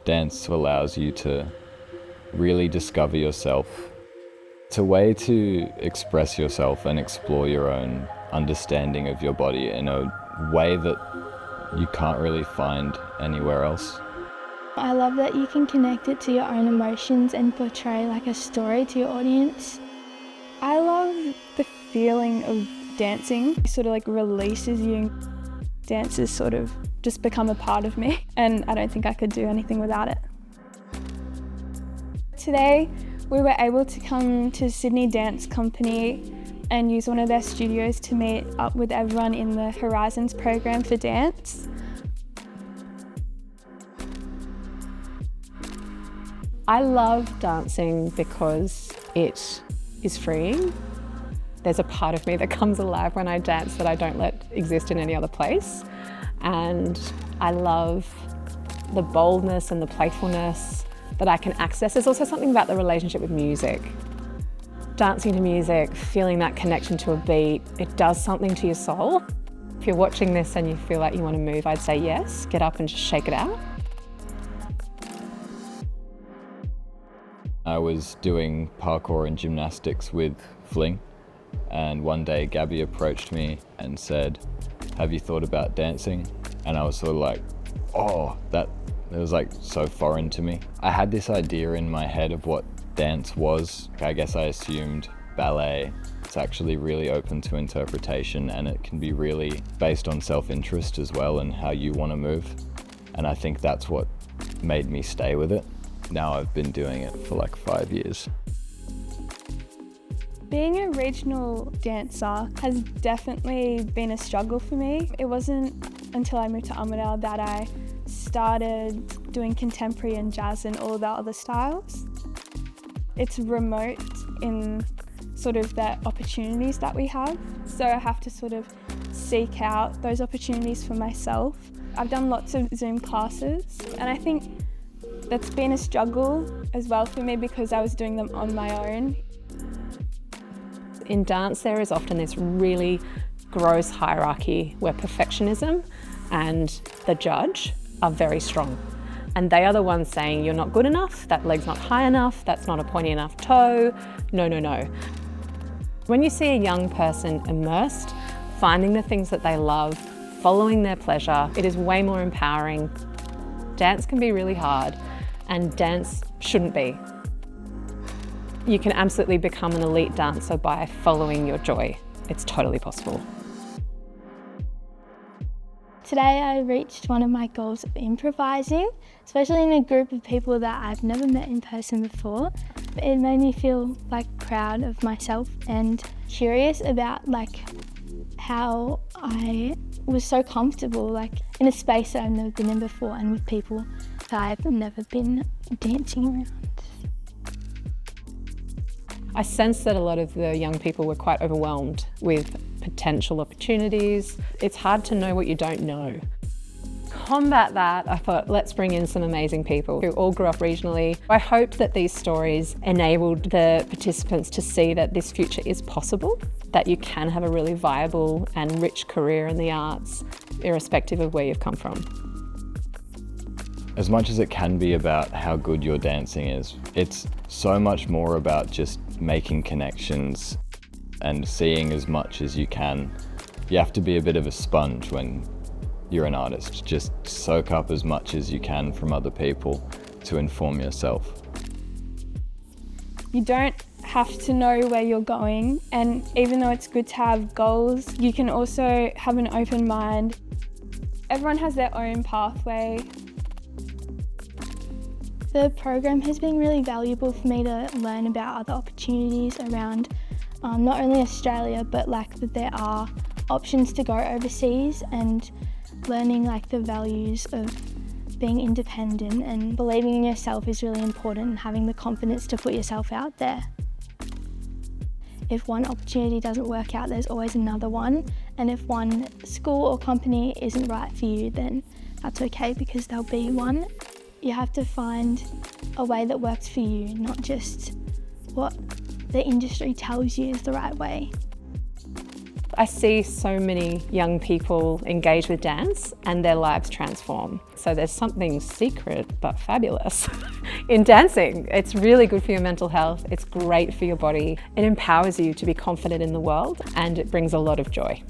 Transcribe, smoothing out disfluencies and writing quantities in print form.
Dance allows you to really discover yourself. It's a way to express yourself and explore your own understanding of your body in a way that you can't really find anywhere else. I love that you can connect it to your own emotions and portray like a story to your audience. I love the feeling of dancing. It sort of like releases you. Dance has sort of just become a part of me, and I don't think I could do anything without it. Today we were able to come to Sydney Dance Company and use one of their studios to meet up with everyone in the Horizons program for dance. I love dancing because it is freeing. There's a part of me that comes alive when I dance that I don't let exist in any other place. And I love the boldness and the playfulness that I can access. There's also something about the relationship with music. Dancing to music, feeling that connection to a beat, it does something to your soul. If you're watching this and you feel like you want to move, I'd say yes, get up and just shake it out. I was doing parkour and gymnastics with Fling, and one day Gabby approached me and said, "Have you thought about dancing?" And I was sort of like, oh, it was like so foreign to me. I had this idea in my head of what dance was. I guess I assumed ballet. It's actually really open to interpretation, and it can be really based on self-interest as well and how you want to move. And I think that's what made me stay with it. Now I've been doing it for like 5 years. Being a regional dancer has definitely been a struggle for me. It wasn't until I moved to Armidale that I started doing contemporary and jazz and all the other styles. It's remote in sort of the opportunities that we have, so I have to sort of seek out those opportunities for myself. I've done lots of Zoom classes, and I think that's been a struggle as well for me because I was doing them on my own. In dance, there is often this really gross hierarchy where perfectionism and the judge are very strong. And they are the ones saying, you're not good enough, that leg's not high enough, that's not a pointy enough toe, no, no, no. When you see a young person immersed, finding the things that they love, following their pleasure, it is way more empowering. Dance can be really hard, and dance shouldn't be. You can absolutely become an elite dancer by following your joy. It's totally possible. Today I reached one of my goals of improvising, especially in a group of people that I've never met in person before. It made me feel like proud of myself and curious about like how I was so comfortable like in a space that I've never been in before and with people that I've never been dancing around. I sense that a lot of the young people were quite overwhelmed with potential opportunities. It's hard to know what you don't know. Combat that, I thought, let's bring in some amazing people who all grew up regionally. I hope that these stories enabled the participants to see that this future is possible, that you can have a really viable and rich career in the arts, irrespective of where you've come from. As much as it can be about how good your dancing is, it's so much more about just making connections and seeing as much as you can. You have to be a bit of a sponge when you're an artist. Just soak up as much as you can from other people to inform yourself. You don't have to know where you're going, and even though it's good to have goals, you can also have an open mind. Everyone has their own pathway. The program has been really valuable for me to learn about other opportunities around not only Australia, but like that there are options to go overseas, and learning like the values of being independent and believing in yourself is really important, and having the confidence to put yourself out there. If one opportunity doesn't work out, there's always another one, and if one school or company isn't right for you, then that's okay because there'll be one. You have to find a way that works for you, not just what the industry tells you is the right way. I see so many young people engage with dance and their lives transform. So there's something secret but fabulous in dancing. It's really good for your mental health, it's great for your body, it empowers you to be confident in the world, and it brings a lot of joy.